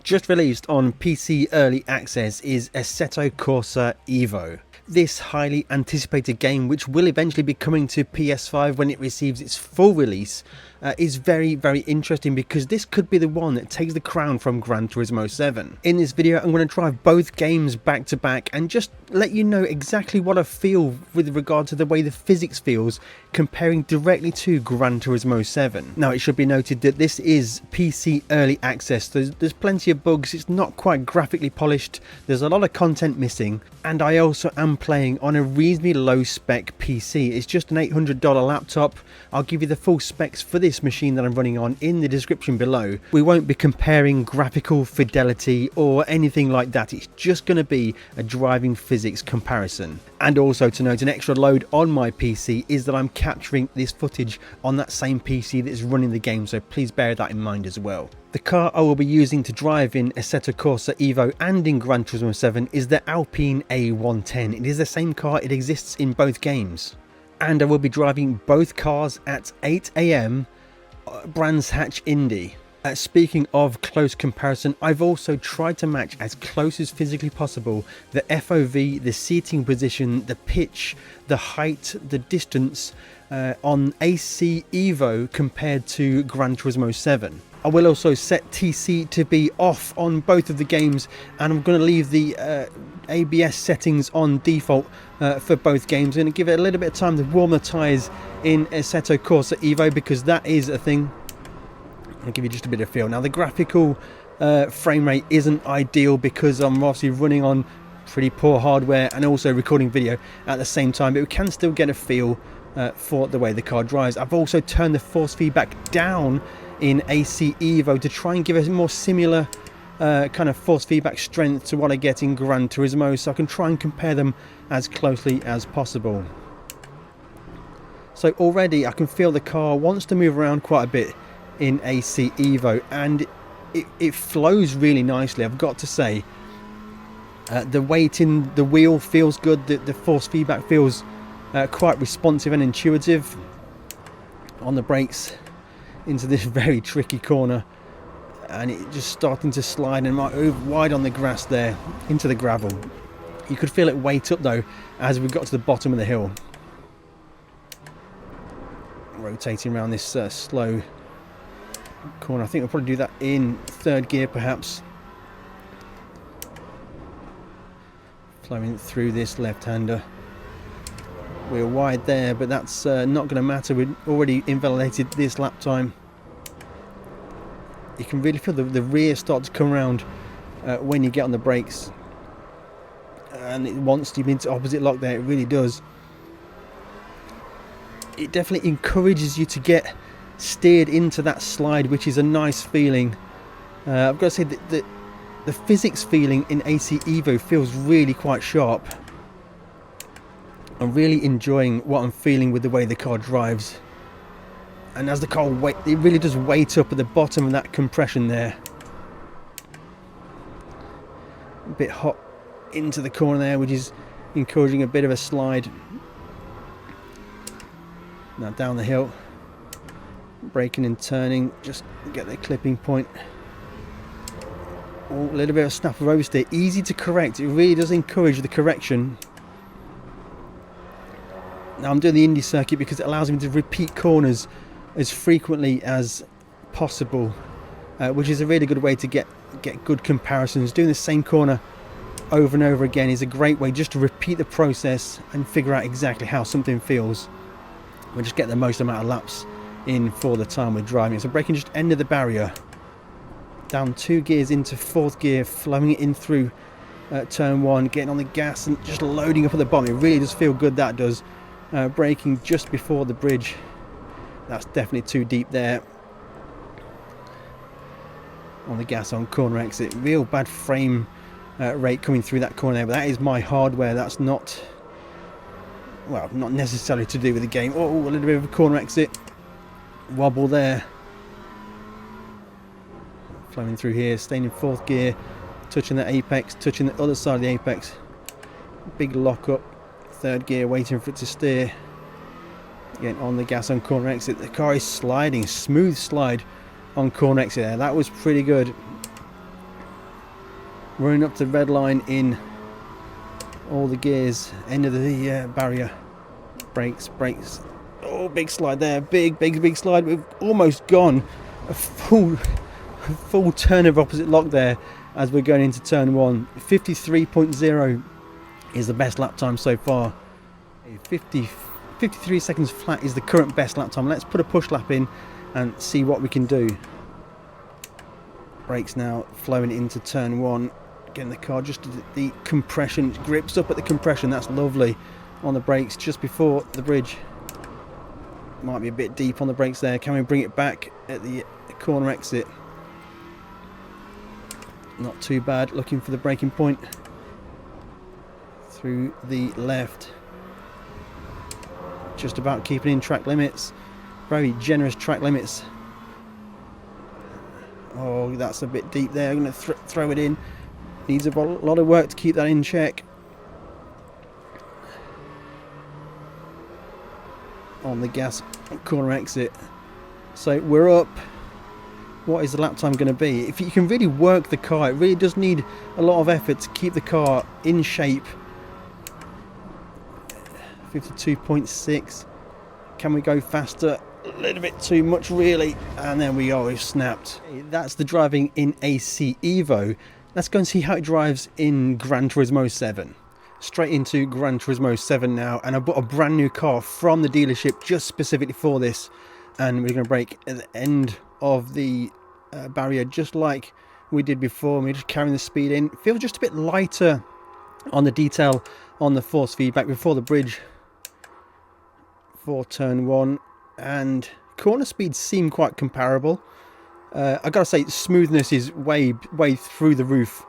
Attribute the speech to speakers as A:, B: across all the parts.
A: Just released on PC Early Access is Assetto Corsa EVO. This highly anticipated game, which will eventually be coming to PS5 when it receives its full release, is very interesting because this could be the one that takes the crown from Gran Turismo 7. In this video I'm going to drive both games back to back and just let you know exactly what I feel with regard to the way the physics feels comparing directly to Gran Turismo 7. Now it should be noted that this is PC Early Access, there's plenty of bugs, it's not quite graphically polished, there's a lot of content missing, and I also am playing on a reasonably low spec PC. It's just an $800 laptop. I'll give you the full specs for this machine that I'm running on in the description below. We won't be comparing graphical fidelity or anything like that, it's just going to be a driving physics comparison. And also to note, an extra load on my PC is that I'm capturing this footage on that same PC that's running the game, so please bear that in mind as well. The car I will be using to drive in Assetto Corsa EVO and in Gran Turismo 7 is the Alpine A110. It is the same car, it exists in both games. And I will be driving both cars at 8 AM Brands Hatch Indy. Speaking of close comparison, I've also tried to match as close as physically possible the FOV, the seating position, the pitch, the height, the distance on AC EVO compared to Gran Turismo 7. I will also set TC to be off on both of the games, and I'm going to leave the ABS settings on default for both games. I'm going to give it a little bit of time to warm the tyres in Assetto Corsa EVO because that is a thing. I'll give you just a bit of feel. Now the graphical frame rate isn't ideal because I'm obviously running on pretty poor hardware and also recording video at the same time, but we can still get a feel for the way the car drives. I've also turned the force feedback down in AC EVO to try and give a more similar kind of force feedback strength to what I get in Gran Turismo, so I can try and compare them as closely as possible. So already I can feel the car wants to move around quite a bit in AC EVO, and it flows really nicely, I've got to say. The weight in the wheel feels good, the force feedback feels quite responsive and intuitive. On the brakes into this very tricky corner, and it just starting to slide and wide on the grass there into the gravel. You could feel it weight up though as we got to the bottom of the hill. Rotating around this slow corner. I think we'll probably do that in third gear perhaps. Flowing through this left-hander. We're wide there, but that's not going to matter. We've already invalidated this lap time. You can really feel the rear start to come around when you get on the brakes, and it wants you into opposite lock there. It really does. It definitely encourages you to get steered into that slide, which is a nice feeling. I've got to say that the physics feeling in AC EVO feels really quite sharp. I'm really enjoying what I'm feeling with the way the car drives, and as the car it really does weight up at the bottom of that compression there. A bit hot into the corner there, which is encouraging a bit of a slide. Now down the hill, braking and turning, just get the clipping point. Oh, a little bit of snap of oversteer, easy to correct. It really does encourage the correction. Now I'm doing the Indy circuit because it allows me to repeat corners as frequently as possible, which is a really good way to get good comparisons. Doing the same corner over and over again is a great way just to repeat the process and figure out exactly how something feels. We'll just get the most amount of laps in for the time we're driving. So braking just end of the barrier, down 2 gears into 4th gear, flowing it in through turn 1, getting on the gas and just loading up at the bottom. It really does feel good, that does. Braking just before the bridge, that's definitely too deep there. On the gas on corner exit, real bad frame rate coming through that corner there, but that is my hardware, that's not, well, not necessarily to do with the game. Oh, a little bit of a corner exit, wobble there. Flowing through here, staying in 4th gear, touching the apex, touching the other side of the apex. Big lock up. 3rd gear, waiting for it to steer. Getting on the gas on corner exit. The car is sliding, smooth slide on corner exit there. That was pretty good. Running up to the red line in all the gears. End of the barrier. Brakes. Oh, big slide there. Big slide. We've almost gone a full turn of opposite lock there as we're going into turn 1. 53.0 is the best lap time so far. 53 seconds flat is the current best lap time. Let's put a push lap in and see what we can do. Brakes now flowing into turn 1. Getting the car just the compression, grips up at the compression. That's lovely on the brakes just before the bridge. Might be a bit deep on the brakes there. Can we bring it back at the corner exit? Not too bad. Looking for the braking point through the left. Just about keeping in track limits. Very generous track limits. Oh, that's a bit deep there. I'm going to throw it in. Needs a lot of work to keep that in check. On the gas corner exit. So we're up. What is the lap time going to be? If you can really work the car, it really does need a lot of effort to keep the car in shape. 52.6. Can we go faster? A little bit too much really, and then we go, we've snapped. That's the driving in AC EVO. Let's go and see how it drives in Gran Turismo 7. Straight into Gran Turismo 7 now, and I bought a brand new car from the dealership just specifically for this, and we're going to brake at the end of the barrier just like we did before. We're just carrying the speed in. It feels just a bit lighter on the detail on the force feedback before the bridge for turn 1, and corner speeds seem quite comparable. I gotta say, smoothness is way through the roof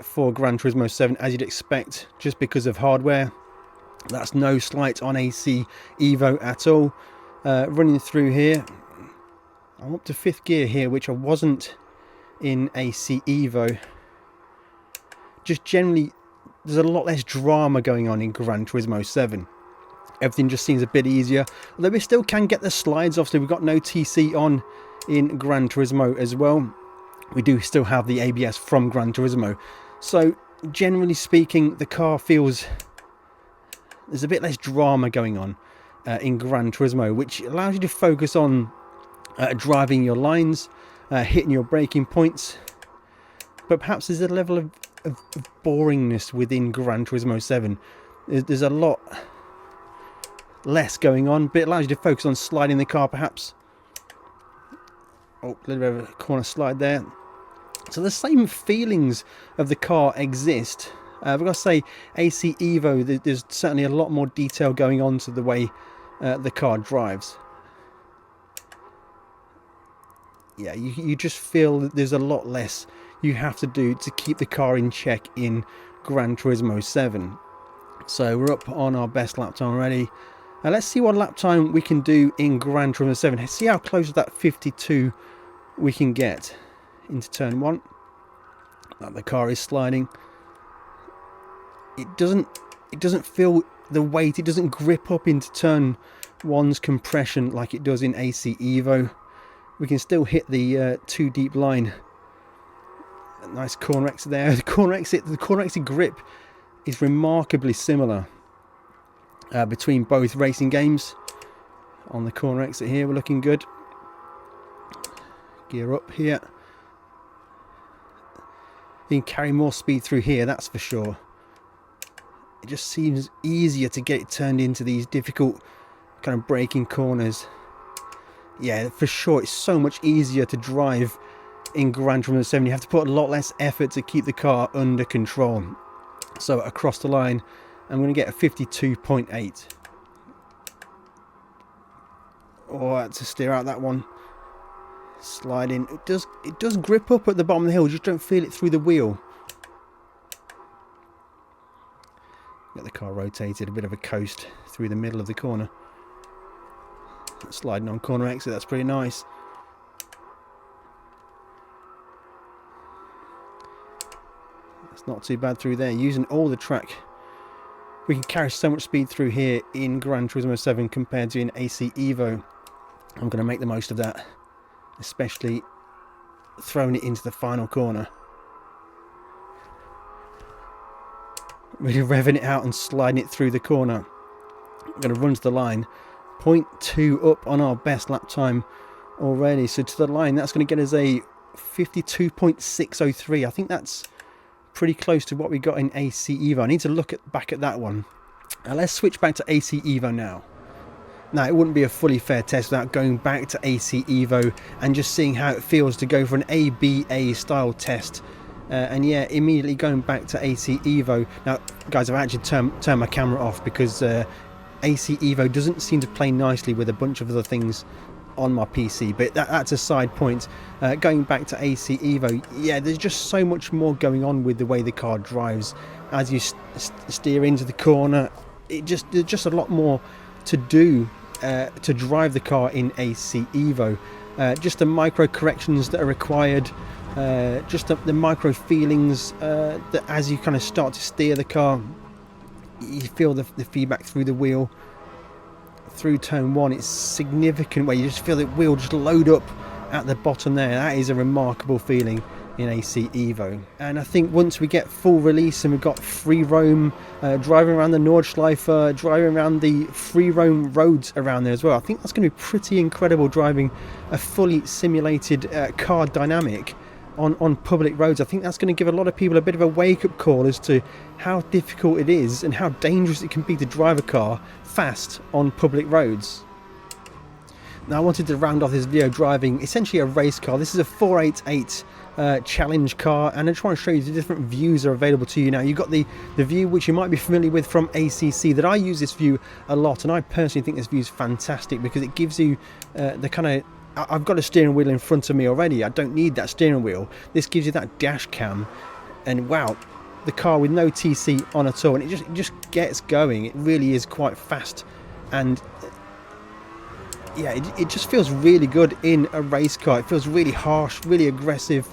A: for Gran Turismo 7, as you'd expect, just because of hardware. That's no slight on AC EVO at all. Running through here, I'm up to 5th gear here, which I wasn't in AC EVO. Just generally, there's a lot less drama going on in Gran Turismo 7. Everything just seems a bit easier, although we still can get the slides off, so we've got no TC on in Gran Turismo as well. We do still have the ABS from Gran Turismo, so generally speaking the car feels there's a bit less drama going on in Gran Turismo, which allows you to focus on driving your lines, hitting your braking points. But perhaps there's a level of boringness within Gran Turismo 7. There's a lot less going on, but it allows you to focus on sliding the car perhaps. Oh, a little bit of a corner slide there. So the same feelings of the car exist. I've got to say, AC EVO, there's certainly a lot more detail going on to the way the car drives. Yeah, you just feel that there's a lot less you have to do to keep the car in check in Gran Turismo 7. So we're up on our best lap time already. Now let's see what lap time we can do in Gran Turismo 7. Let's see how close to that 52 we can get into turn 1. The car is sliding. It doesn't feel the weight. It doesn't grip up into turn 1's compression like it does in AC EVO. We can still hit the 2 deep line. A nice corner exit there. The corner exit grip is remarkably similar between both racing games. On the corner exit here, we're looking good. Gear up here. You can carry more speed through here, that's for sure. It just seems easier to get it turned into these difficult kind of braking corners. Yeah, for sure, it's so much easier to drive in Gran Turismo 7. You have to put a lot less effort to keep the car under control. So across the line, I'm going to get a 52.8. Oh, I had to steer out that one. Sliding. It does grip up at the bottom of the hill. You just don't feel it through the wheel. Get the car rotated, a bit of a coast through the middle of the corner. Sliding on corner exit, that's pretty nice. That's not too bad through there. Using all the track. We can carry so much speed through here in Gran Turismo 7 compared to in AC EVO. I'm going to make the most of that, especially throwing it into the final corner. Really revving it out and sliding it through the corner. I'm going to run to the line. 0.2 up on our best lap time already. So to the line, that's going to get us a 52.603. I think that's pretty close to what we got in AC EVO. I need to look back at that one. Let's switch back to AC EVO now. Now, it wouldn't be a fully fair test without going back to AC EVO and just seeing how it feels to go for an ABA style test. And yeah, immediately going back to AC EVO. Now, guys, I've actually turned my camera off because AC EVO doesn't seem to play nicely with a bunch of other things on my PC, but that's a side point. Going back to AC EVO, yeah, there's just so much more going on with the way the car drives as you steer into the corner. There's just a lot more to do to drive the car in AC EVO. Just the micro corrections that are required, just the micro feelings that as you kind of start to steer the car, you feel the feedback through the wheel. Through turn one, it's significant where you just feel the wheel just load up at the bottom there. That is a remarkable feeling in AC EVO. And I think once we get full release and we've got free roam, driving around the Nordschleife, driving around the free roam roads around there as well, I think that's going to be pretty incredible, driving a fully simulated car dynamic on public roads. I think that's going to give a lot of people a bit of a wake-up call as to how difficult it is and how dangerous it can be to drive a car fast on public roads. Now, I wanted to round off this video driving essentially a race car. This is a 488 challenge car, and I just want to show you the different views that are available to you. Now, you've got the view which you might be familiar with from ACC, that I use this view a lot, and I personally think this view is fantastic because it gives you the kind of, I've got a steering wheel in front of me already. I don't need that steering wheel. This gives you that dash cam, and wow, the car with no TC on at all, and it just gets going. It really is quite fast, and yeah, it just feels really good in a race car. It feels really harsh, really aggressive.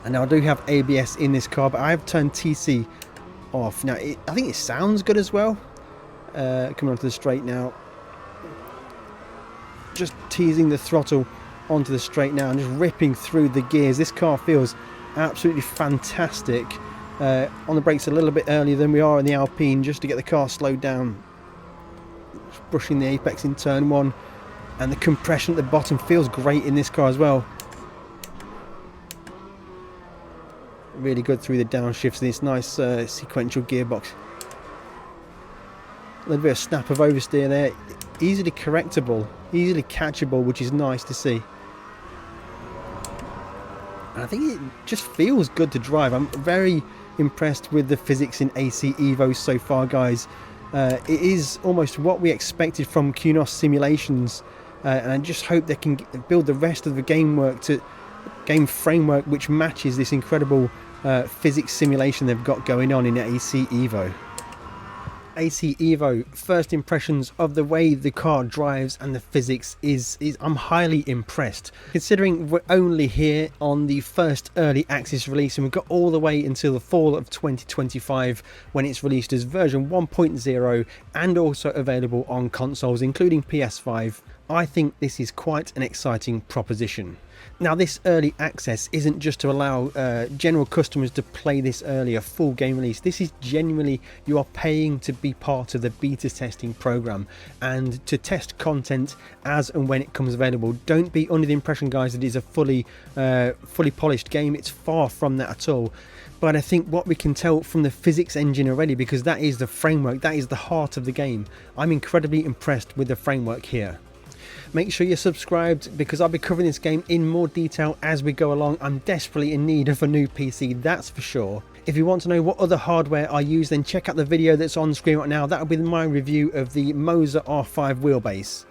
A: And now I do have ABS in this car, but I have turned TC off. Now, I think it sounds good as well. Coming onto the straight now. Just teasing the throttle onto the straight now and just ripping through the gears. This car feels absolutely fantastic. On the brakes a little bit earlier than we are in the Alpine, just to get the car slowed down. Just brushing the apex in turn one, and the compression at the bottom feels great in this car as well. Really good through the downshifts. This nice sequential gearbox. A little bit of snap of oversteer there. Easily correctable, easily catchable, which is nice to see. And I think it just feels good to drive. I'm very impressed with the physics in AC EVO so far, guys. It is almost what we expected from QNOS simulations, and I just hope they can build the rest of the game framework which matches this incredible physics simulation they've got going on in AC EVO. AC EVO, first impressions of the way the car drives and the physics is I'm highly impressed, considering we're only here on the first early access release, and we've got all the way until the fall of 2025 when it's released as version 1.0 and also available on consoles including PS5. I think this is quite an exciting proposition. Now, this early access isn't just to allow general customers to play this early, a full game release. This is genuinely, you are paying to be part of the beta testing program and to test content as and when it comes available. Don't be under the impression, guys, that it's a fully polished game. It's far from that at all. But I think what we can tell from the physics engine already, because that is the framework, that is the heart of the game. I'm incredibly impressed with the framework here. Make sure you're subscribed because I'll be covering this game in more detail as we go along. I'm desperately in need of a new PC, that's for sure. If you want to know what other hardware I use, then check out the video that's on screen right now. That'll be my review of the Moser R5 wheelbase.